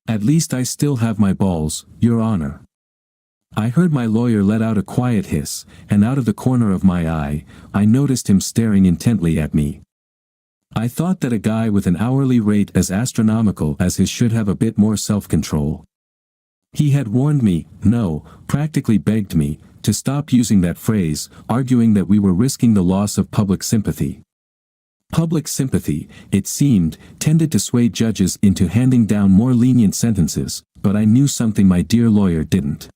At least I still have my balls, Your Honor. I heard my lawyer let out a quiet hiss, and out of the corner of my eye, I noticed him staring intently at me. I thought that a guy with an hourly rate as astronomical as his should have a bit more self-control. He had warned me, no, practically begged me, to stop using that phrase, arguing that we were risking the loss of public sympathy. Public sympathy, it seemed, tended to sway judges into handing down more lenient sentences, but I knew something my dear lawyer didn't.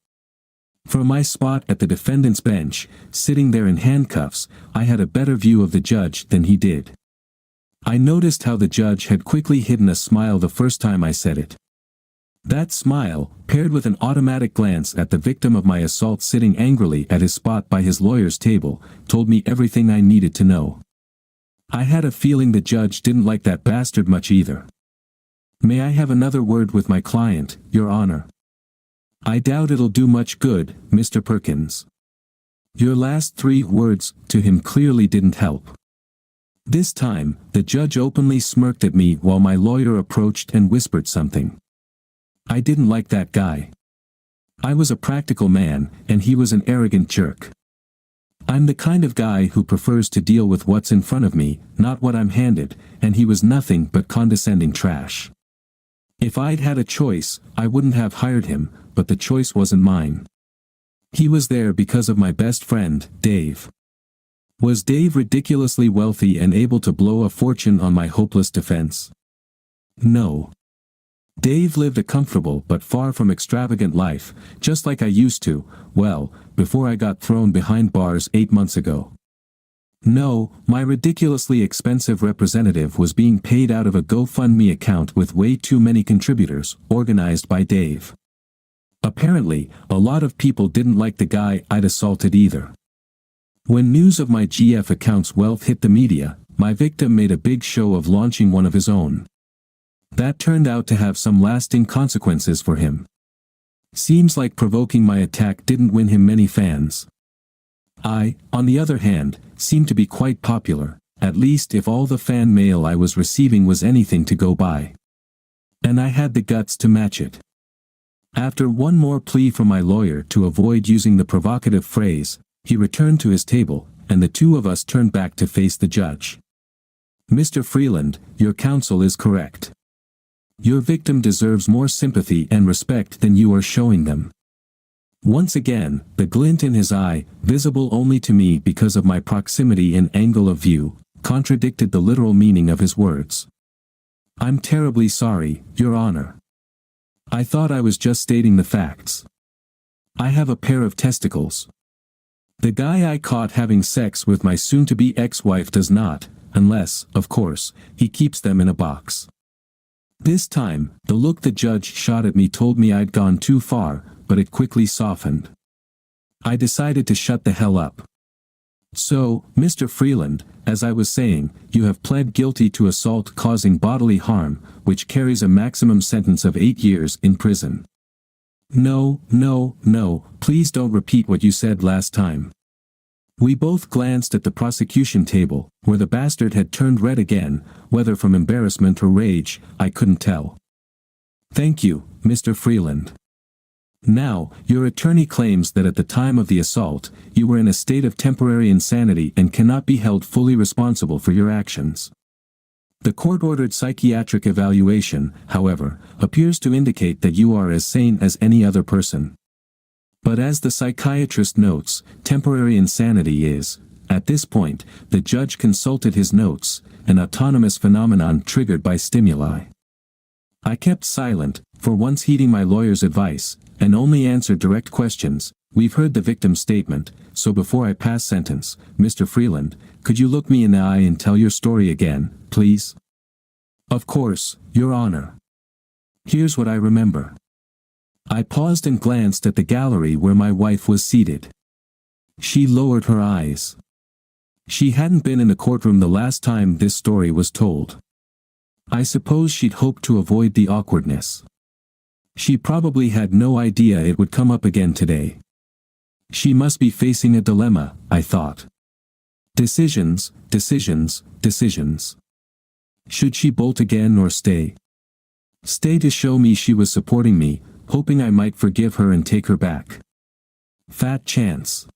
From my spot at the defendant's bench, sitting there in handcuffs, I had a better view of the judge than he did. I noticed how the judge had quickly hidden a smile the first time I said it. That smile, paired with an automatic glance at the victim of my assault sitting angrily at his spot by his lawyer's table, told me everything I needed to know. I had a feeling the judge didn't like that bastard much either. May I have another word with my client, Your Honor? I doubt it'll do much good, Mr. Perkins. Your last 3 words to him clearly didn't help. This time, the judge openly smirked at me while my lawyer approached and whispered something. I didn't like that guy. I was a practical man, and he was an arrogant jerk. I'm the kind of guy who prefers to deal with what's in front of me, not what I'm handed, and he was nothing but condescending trash. If I'd had a choice, I wouldn't have hired him, but the choice wasn't mine. He was there because of my best friend, Dave. Was Dave ridiculously wealthy and able to blow a fortune on my hopeless defense? No. Dave lived a comfortable but far from extravagant life, just like I used to, well, before I got thrown behind bars 8 months ago. No, my ridiculously expensive representative was being paid out of a GoFundMe account with way too many contributors, organized by Dave. Apparently, a lot of people didn't like the guy I'd assaulted either. When news of my GF account's wealth hit the media, my victim made a big show of launching one of his own. That turned out to have some lasting consequences for him. Seems like provoking my attack didn't win him many fans. I, on the other hand, seemed to be quite popular, at least if all the fan mail I was receiving was anything to go by. And I had the guts to match it. After one more plea from my lawyer to avoid using the provocative phrase, he returned to his table, and the two of us turned back to face the judge. Mr. Freeland, your counsel is correct. Your victim deserves more sympathy and respect than you are showing them. Once again, the glint in his eye, visible only to me because of my proximity and angle of view, contradicted the literal meaning of his words. I'm terribly sorry, Your Honor. I thought I was just stating the facts. I have a pair of testicles. The guy I caught having sex with my soon-to-be ex-wife does not, unless, of course, he keeps them in a box. This time, the look the judge shot at me told me I'd gone too far, but it quickly softened. I decided to shut the hell up. So, Mr. Freeland, as I was saying, you have pled guilty to assault causing bodily harm, which carries a maximum sentence of 8 years in prison. No, please don't repeat what you said last time. We both glanced at the prosecution table, where the bastard had turned red again, whether from embarrassment or rage, I couldn't tell. Thank you, Mr. Freeland. Now, your attorney claims that at the time of the assault, you were in a state of temporary insanity and cannot be held fully responsible for your actions. The court-ordered psychiatric evaluation, however, appears to indicate that you are as sane as any other person. But as the psychiatrist notes, temporary insanity is, at this point, the judge consulted his notes, an autonomous phenomenon triggered by stimuli. I kept silent, for once heeding my lawyer's advice, and only answered direct questions. We've heard the victim's statement, so before I pass sentence, Mr. Freeland, could you look me in the eye and tell your story again, please? Of course, Your Honor. Here's what I remember. I paused and glanced at the gallery where my wife was seated. She lowered her eyes. She hadn't been in the courtroom the last time this story was told. I suppose she'd hoped to avoid the awkwardness. She probably had no idea it would come up again today. She must be facing a dilemma, I thought. Decisions. Should she bolt again or stay? Stay to show me she was supporting me, hoping I might forgive her and take her back. Fat chance.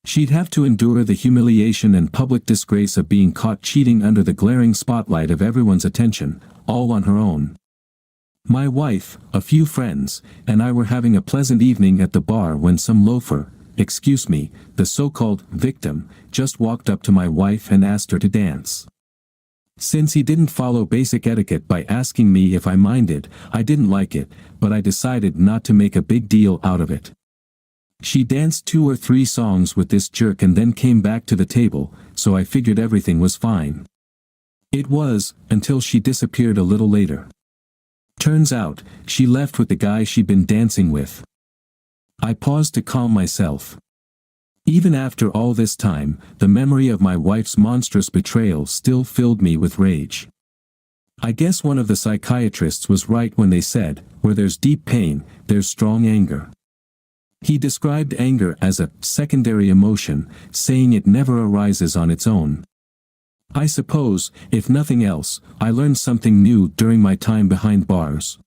She'd have to endure the humiliation and public disgrace of being caught cheating under the glaring spotlight of everyone's attention, all on her own. My wife, a few friends, and I were having a pleasant evening at the bar when some loafer, excuse me, the so-called victim, just walked up to my wife and asked her to dance. Since he didn't follow basic etiquette by asking me if I minded, I didn't like it, but I decided not to make a big deal out of it. She danced 2 or 3 songs with this jerk and then came back to the table, so I figured everything was fine. It was, until she disappeared a little later. Turns out, she left with the guy she'd been dancing with. I paused to calm myself. Even after all this time, the memory of my wife's monstrous betrayal still filled me with rage. I guess one of the psychiatrists was right when they said, where there's deep pain, there's strong anger. He described anger as a secondary emotion, saying it never arises on its own. I suppose, if nothing else, I learned something new during my time behind bars.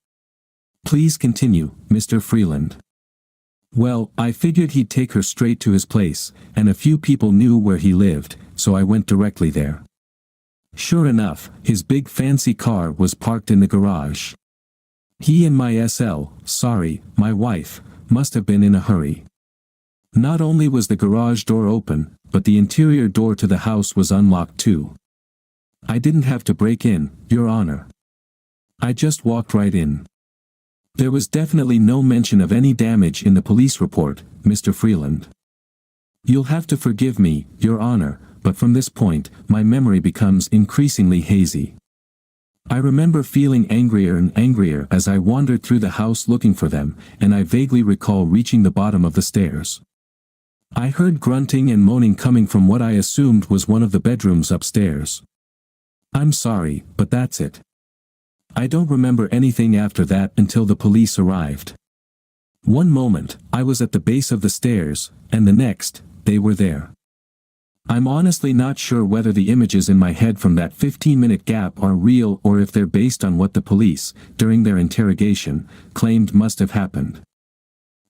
Please continue, Mr. Freeland. Well, I figured he'd take her straight to his place, and a few people knew where he lived, so I went directly there. Sure enough, his big fancy car was parked in the garage. He and my my wife, must have been in a hurry. Not only was the garage door open, but the interior door to the house was unlocked too. I didn't have to break in, Your Honor. I just walked right in. There was definitely no mention of any damage in the police report, Mr. Freeland. You'll have to forgive me, Your Honor, but from this point, my memory becomes increasingly hazy. I remember feeling angrier and angrier as I wandered through the house looking for them, and I vaguely recall reaching the bottom of the stairs. I heard grunting and moaning coming from what I assumed was one of the bedrooms upstairs. I'm sorry, but that's it. I don't remember anything after that until the police arrived. One moment, I was at the base of the stairs, and the next, they were there. I'm honestly not sure whether the images in my head from that 15-minute gap are real or if they're based on what the police, during their interrogation, claimed must have happened.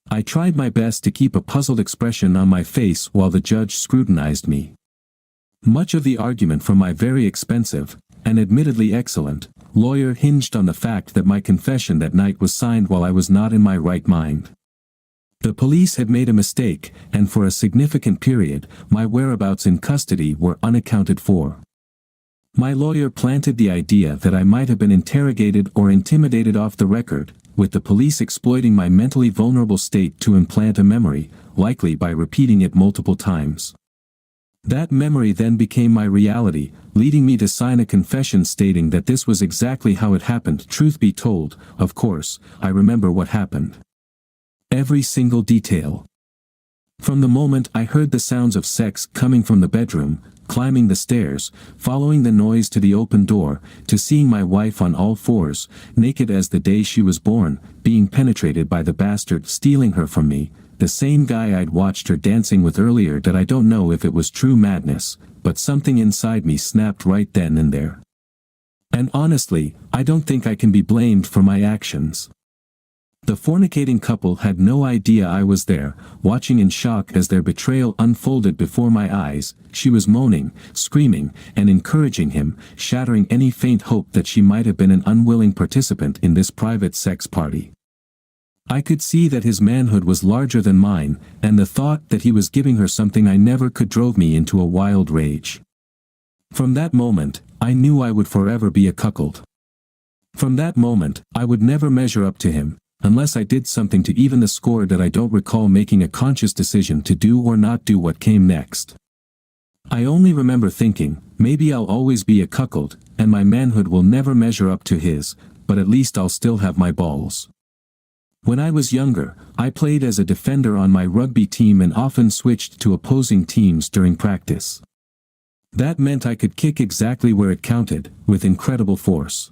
I tried my best to keep a puzzled expression on my face while the judge scrutinized me. Much of the argument from my very expensive, and admittedly excellent, lawyer hinged on the fact that my confession that night was signed while I was not in my right mind. The police had made a mistake, and for a significant period, my whereabouts in custody were unaccounted for. My lawyer planted the idea that I might have been interrogated or intimidated off the record, with the police exploiting my mentally vulnerable state to implant a memory, likely by repeating it multiple times. That memory then became my reality, leading me to sign a confession stating that this was exactly how it happened. Truth be told, of course, I remember what happened. Every single detail. From the moment I heard the sounds of sex coming from the bedroom, climbing the stairs, following the noise to the open door, to seeing my wife on all fours, naked as the day she was born, being penetrated by the bastard stealing her from me, the same guy I'd watched her dancing with earlier. That I don't know if it was true madness, but something inside me snapped right then and there. And honestly, I don't think I can be blamed for my actions. The fornicating couple had no idea I was there, watching in shock as their betrayal unfolded before my eyes. She was moaning, screaming, and encouraging him, shattering any faint hope that she might have been an unwilling participant in this private sex party. I could see that his manhood was larger than mine, and the thought that he was giving her something I never could drove me into a wild rage. From that moment, I knew I would forever be a cuckold. From that moment, I would never measure up to him, unless I did something to even the score that I don't recall making a conscious decision to do or not do what came next. I only remember thinking, maybe I'll always be a cuckold, and my manhood will never measure up to his, but at least I'll still have my balls. When I was younger, I played as a defender on my rugby team and often switched to opposing teams during practice. That meant I could kick exactly where it counted, with incredible force.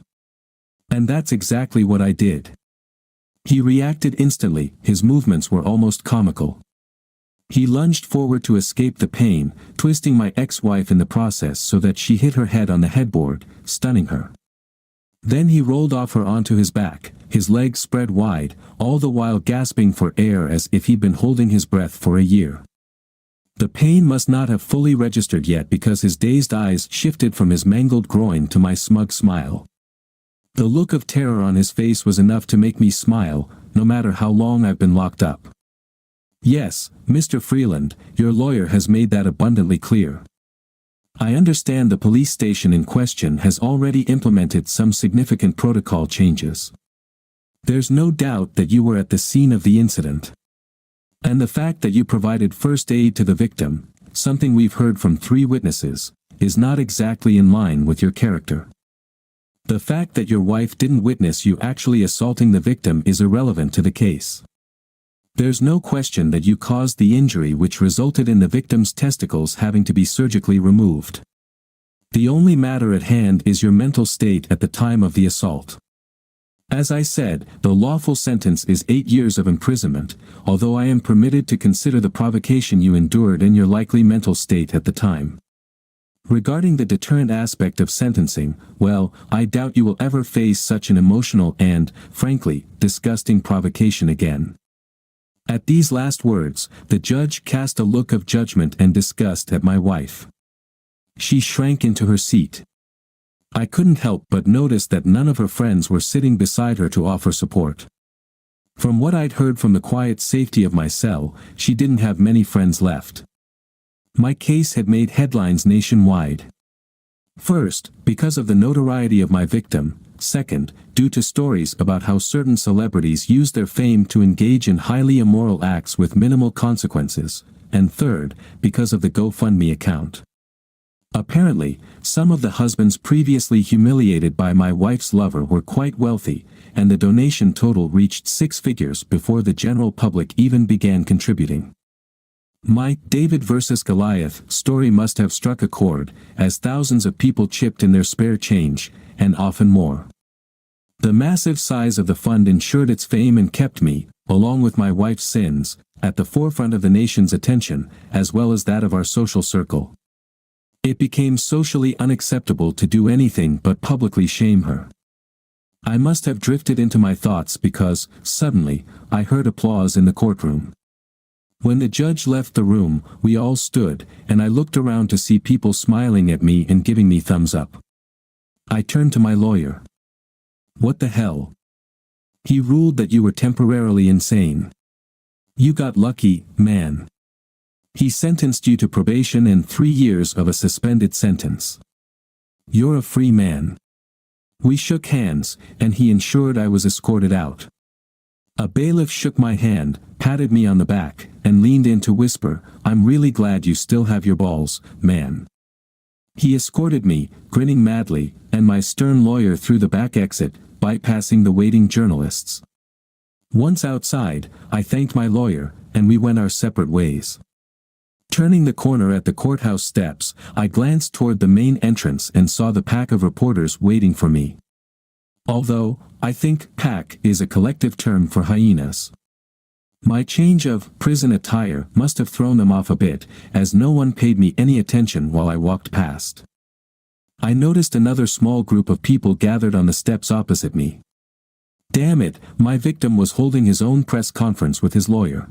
And that's exactly what I did. He reacted instantly, his movements were almost comical. He lunged forward to escape the pain, twisting my ex-wife in the process so that she hit her head on the headboard, stunning her. Then he rolled off her onto his back, his legs spread wide, all the while gasping for air as if he'd been holding his breath for a year. The pain must not have fully registered yet because his dazed eyes shifted from his mangled groin to my smug smile. The look of terror on his face was enough to make me smile, no matter how long I've been locked up. Yes, Mr. Freeland, your lawyer has made that abundantly clear. I understand the police station in question has already implemented some significant protocol changes. There's no doubt that you were at the scene of the incident. And the fact that you provided first aid to the victim, something we've heard from 3 witnesses, is not exactly in line with your character. The fact that your wife didn't witness you actually assaulting the victim is irrelevant to the case. There's no question that you caused the injury which resulted in the victim's testicles having to be surgically removed. The only matter at hand is your mental state at the time of the assault. As I said, the lawful sentence is 8 years of imprisonment, although I am permitted to consider the provocation you endured and your likely mental state at the time. Regarding the deterrent aspect of sentencing, well, I doubt you will ever face such an emotional and, frankly, disgusting provocation again. At these last words, the judge cast a look of judgment and disgust at my wife. She shrank into her seat. I couldn't help but notice that none of her friends were sitting beside her to offer support. From what I'd heard from the quiet safety of my cell, she didn't have many friends left. My case had made headlines nationwide. First, because of the notoriety of my victim. Second, due to stories about how certain celebrities use their fame to engage in highly immoral acts with minimal consequences. And third, because of the GoFundMe account. Apparently, some of the husbands previously humiliated by my wife's lover were quite wealthy, and the donation total reached 6 figures before the general public even began contributing. My David vs. Goliath story must have struck a chord, as thousands of people chipped in their spare change, and often more. The massive size of the fund ensured its fame and kept me, along with my wife's sins, at the forefront of the nation's attention, as well as that of our social circle. It became socially unacceptable to do anything but publicly shame her. I must have drifted into my thoughts because, suddenly, I heard applause in the courtroom. When the judge left the room, we all stood, and I looked around to see people smiling at me and giving me thumbs up. I turned to my lawyer. What the hell? He ruled that you were temporarily insane. You got lucky, man. He sentenced you to probation and 3 years of a suspended sentence. You're a free man. We shook hands, and he ensured I was escorted out. A bailiff shook my hand, patted me on the back, and leaned in to whisper, "I'm really glad you still have your balls, man." He escorted me, grinning madly, and my stern lawyer through the back exit, bypassing the waiting journalists. Once outside, I thanked my lawyer, and we went our separate ways. Turning the corner at the courthouse steps, I glanced toward the main entrance and saw the pack of reporters waiting for me. Although, I think pack is a collective term for hyenas. My change of prison attire must have thrown them off a bit, as no one paid me any attention while I walked past. I noticed another small group of people gathered on the steps opposite me. Damn it, my victim was holding his own press conference with his lawyer.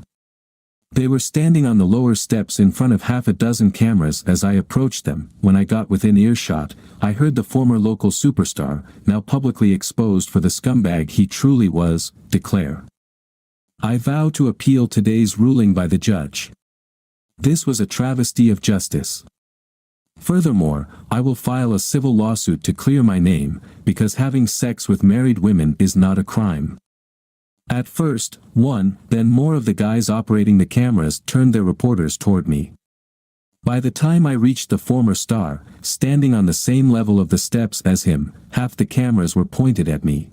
They were standing on the lower steps in front of half a dozen cameras as I approached them. When I got within earshot, I heard the former local superstar, now publicly exposed for the scumbag he truly was, declare, "I vow to appeal today's ruling by the judge. This was a travesty of justice. Furthermore, I will file a civil lawsuit to clear my name, because having sex with married women is not a crime." At first, one, then more of the guys operating the cameras turned their reporters toward me. By the time I reached the former star, standing on the same level of the steps as him, half the cameras were pointed at me.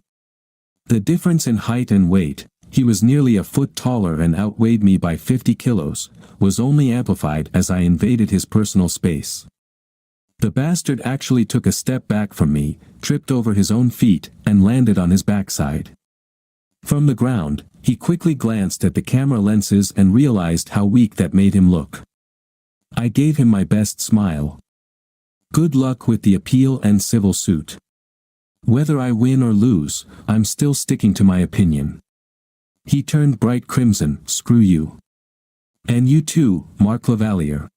The difference in height and weight, he was nearly a foot taller and outweighed me by 50 kilos, was only amplified as I invaded his personal space. The bastard actually took a step back from me, tripped over his own feet, and landed on his backside. From the ground, he quickly glanced at the camera lenses and realized how weak that made him look. I gave him my best smile. "Good luck with the appeal and civil suit." Whether I win or lose, I'm still sticking to my opinion. He turned bright crimson. Screw you. And you too, Mark Lavalier.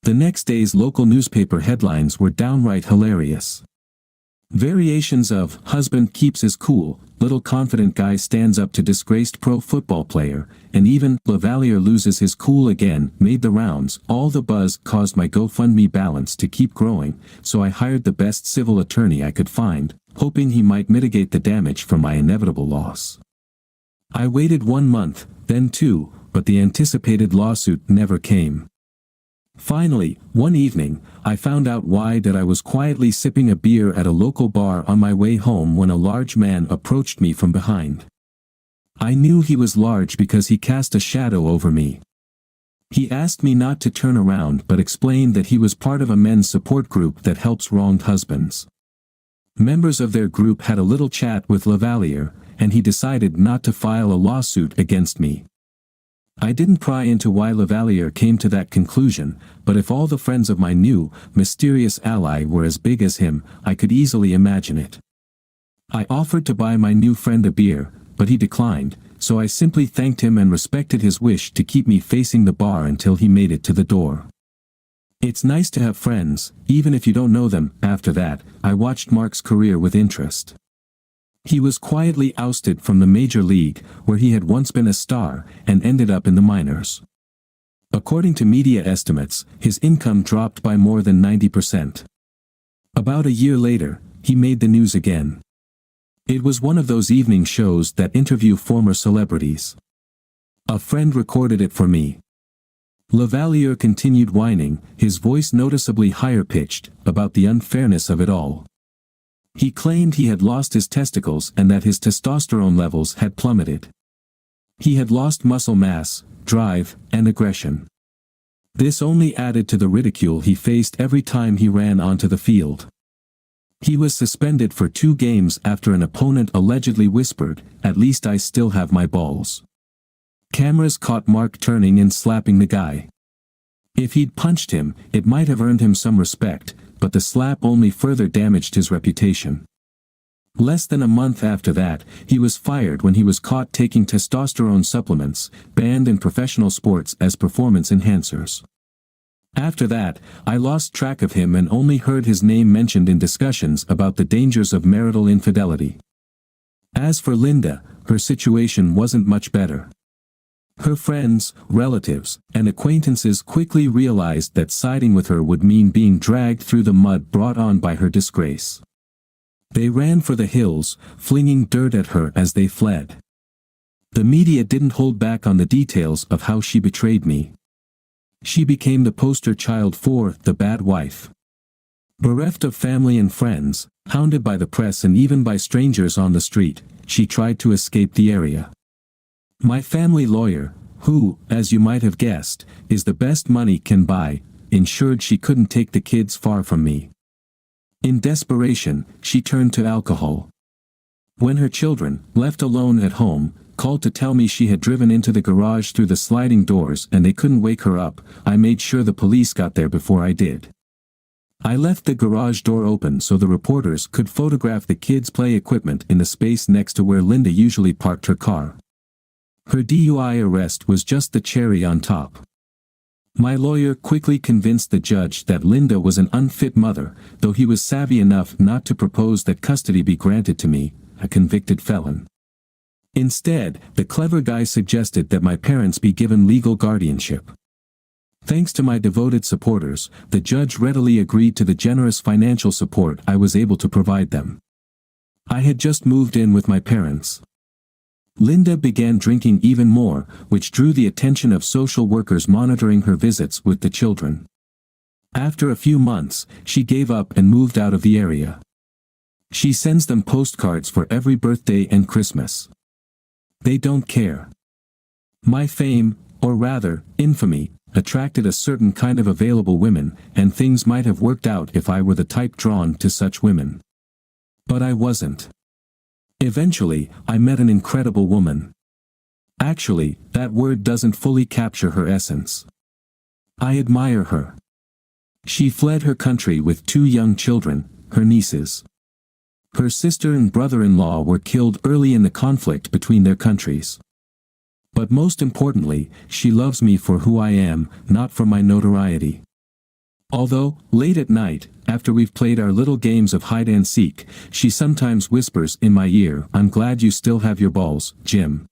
The next day's local newspaper headlines were downright hilarious. Variations of "husband keeps his cool, little confident guy stands up to disgraced pro football player," and even "Lavalier loses his cool again" made the rounds. All the buzz caused my GoFundMe balance to keep growing, so I hired the best civil attorney I could find, hoping he might mitigate the damage from my inevitable loss. I waited 1 month, then 2, but the anticipated lawsuit never came. Finally, one evening, I found out why that I was quietly sipping a beer at a local bar on my way home when a large man approached me from behind. I knew he was large because he cast a shadow over me. He asked me not to turn around but explained that he was part of a men's support group that helps wronged husbands. Members of their group had a little chat with Lavalier, and he decided not to file a lawsuit against me. I didn't pry into why Lavalier came to that conclusion, but if all the friends of my new, mysterious ally were as big as him, I could easily imagine it. I offered to buy my new friend a beer, but he declined, so I simply thanked him and respected his wish to keep me facing the bar until he made it to the door. It's nice to have friends, even if you don't know them. After that, I watched Mark's career with interest. He was quietly ousted from the major league, where he had once been a star, and ended up in the minors. According to media estimates, his income dropped by more than 90%. About a year later, he made the news again. It was one of those evening shows that interview former celebrities. A friend recorded it for me. Lavalier continued whining, his voice noticeably higher-pitched, about the unfairness of it all. He claimed he had lost his testicles and that his testosterone levels had plummeted. He had lost muscle mass, drive, and aggression. This only added to the ridicule he faced every time he ran onto the field. He was suspended for 2 games after an opponent allegedly whispered, "At least I still have my balls." Cameras caught Mark turning and slapping the guy. If he'd punched him, it might have earned him some respect, but the slap only further damaged his reputation. Less than a month after that, he was fired when he was caught taking testosterone supplements, banned in professional sports as performance enhancers. After that, I lost track of him and only heard his name mentioned in discussions about the dangers of marital infidelity. As for Linda, her situation wasn't much better. Her friends, relatives, and acquaintances quickly realized that siding with her would mean being dragged through the mud brought on by her disgrace. They ran for the hills, flinging dirt at her as they fled. The media didn't hold back on the details of how she betrayed me. She became the poster child for the bad wife. Bereft of family and friends, hounded by the press and even by strangers on the street, she tried to escape the area. My family lawyer, who, as you might have guessed, is the best money can buy, ensured she couldn't take the kids far from me. In desperation, she turned to alcohol. When her children, left alone at home, called to tell me she had driven into the garage through the sliding doors and they couldn't wake her up, I made sure the police got there before I did. I left the garage door open so the reporters could photograph the kids' play equipment in the space next to where Linda usually parked her car. Her DUI arrest was just the cherry on top. My lawyer quickly convinced the judge that Linda was an unfit mother, though he was savvy enough not to propose that custody be granted to me, a convicted felon. Instead, the clever guy suggested that my parents be given legal guardianship. Thanks to my devoted supporters, the judge readily agreed to the generous financial support I was able to provide them. I had just moved in with my parents. Linda began drinking even more, which drew the attention of social workers monitoring her visits with the children. After a few months, she gave up and moved out of the area. She sends them postcards for every birthday and Christmas. They don't care. My fame, or rather, infamy, attracted a certain kind of available women, and things might have worked out if I were the type drawn to such women. But I wasn't. Eventually, I met an incredible woman. Actually, that word doesn't fully capture her essence. I admire her. She fled her country with 2 young children, her nieces. Her sister and brother-in-law were killed early in the conflict between their countries. But most importantly, she loves me for who I am, not for my notoriety. Although, late at night, after we've played our little games of hide and seek, she sometimes whispers in my ear, "I'm glad you still have your balls, Jim."